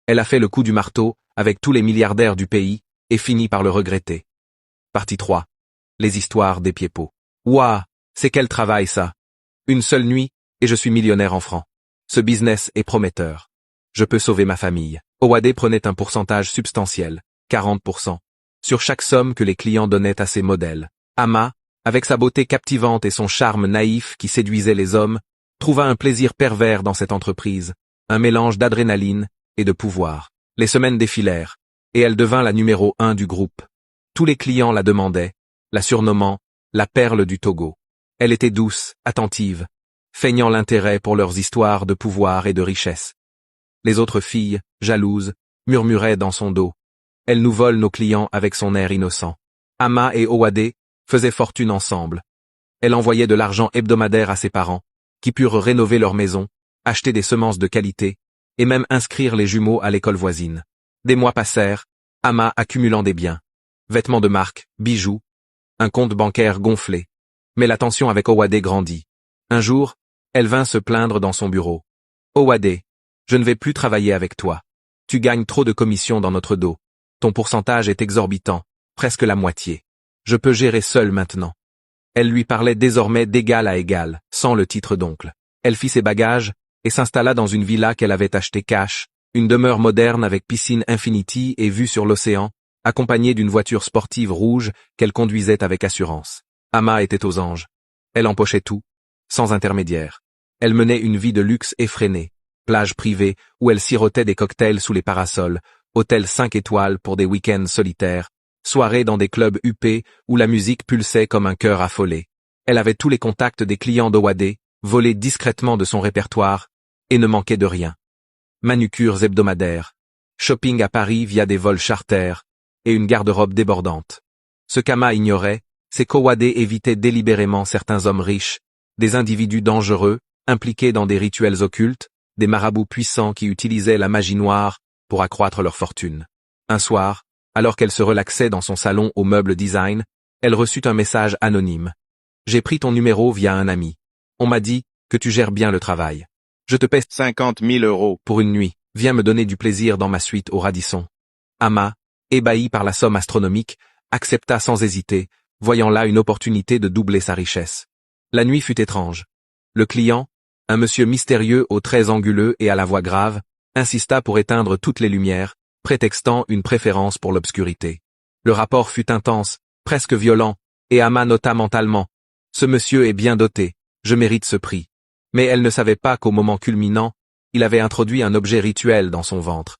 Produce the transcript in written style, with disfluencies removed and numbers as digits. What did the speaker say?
Elle a fait le coup du marteau avec tous les milliardaires du pays et finit par le regretter. Partie 3. Les histoires des pieds-pots. Ouah, c'est quel travail ça! Une seule nuit, et je suis millionnaire en francs. Ce business est prometteur. Je peux sauver ma famille. Owade prenait un pourcentage substantiel, 40%, sur chaque somme que les clients donnaient à ses modèles. Ama, avec sa beauté captivante et son charme naïf qui séduisait les hommes, trouva un plaisir pervers dans cette entreprise, un mélange d'adrénaline et de pouvoir. Les semaines défilèrent, et elle devint la numéro 1 du groupe. Tous les clients la demandaient, la surnommant la perle du Togo. Elle était douce, attentive, feignant l'intérêt pour leurs histoires de pouvoir et de richesse. Les autres filles, jalouses, murmuraient dans son dos. Elle nous vole nos clients avec son air innocent. Ama et Owade faisaient fortune ensemble. Elle envoyait de l'argent hebdomadaire à ses parents, qui purent rénover leur maison, acheter des semences de qualité, et même inscrire les jumeaux à l'école voisine. Des mois passèrent, Ama accumulant des biens, vêtements de marque, bijoux, un compte bancaire gonflé. Mais la tension avec Owade grandit. Un jour, elle vint se plaindre dans son bureau. « Owade, je ne vais plus travailler avec toi. Tu gagnes trop de commissions dans notre dos. Ton pourcentage est exorbitant, presque la moitié. Je peux gérer seule maintenant. » Elle lui parlait désormais d'égal à égal, sans le titre d'oncle. Elle fit ses bagages et s'installa dans une villa qu'elle avait achetée cash, une demeure moderne avec piscine infinity et vue sur l'océan, accompagnée d'une voiture sportive rouge qu'elle conduisait avec assurance. Ama était aux anges. Elle empochait tout, sans intermédiaire. Elle menait une vie de luxe effrénée, plage privée où elle sirotait des cocktails sous les parasols, hôtel 5 étoiles pour des week-ends solitaires, soirées dans des clubs huppés où la musique pulsait comme un cœur affolé. Elle avait tous les contacts des clients d'Owade, volés discrètement de son répertoire, et ne manquait de rien. Manucures hebdomadaires, shopping à Paris via des vols charters, et une garde-robe débordante. Ce qu'Ama ignorait, c'est qu'Owade évitait délibérément certains hommes riches, des individus dangereux, impliqués dans des rituels occultes, des marabouts puissants qui utilisaient la magie noire pour accroître leur fortune. Un soir, alors qu'elle se relaxait dans son salon au meuble design, elle reçut un message anonyme. « J'ai pris ton numéro via un ami. On m'a dit que tu gères bien le travail. Je te paie 50 000 € pour une nuit. Viens me donner du plaisir dans ma suite au Radisson. » Ama, ébahi par la somme astronomique, accepta sans hésiter, voyant là une opportunité de doubler sa richesse. La nuit fut étrange. Le client, un monsieur mystérieux aux traits anguleux et à la voix grave, insista pour éteindre toutes les lumières, prétextant une préférence pour l'obscurité. Le rapport fut intense, presque violent, et Ama nota mentalement « Ce monsieur est bien doté, je mérite ce prix. » Mais elle ne savait pas qu'au moment culminant, il avait introduit un objet rituel dans son ventre,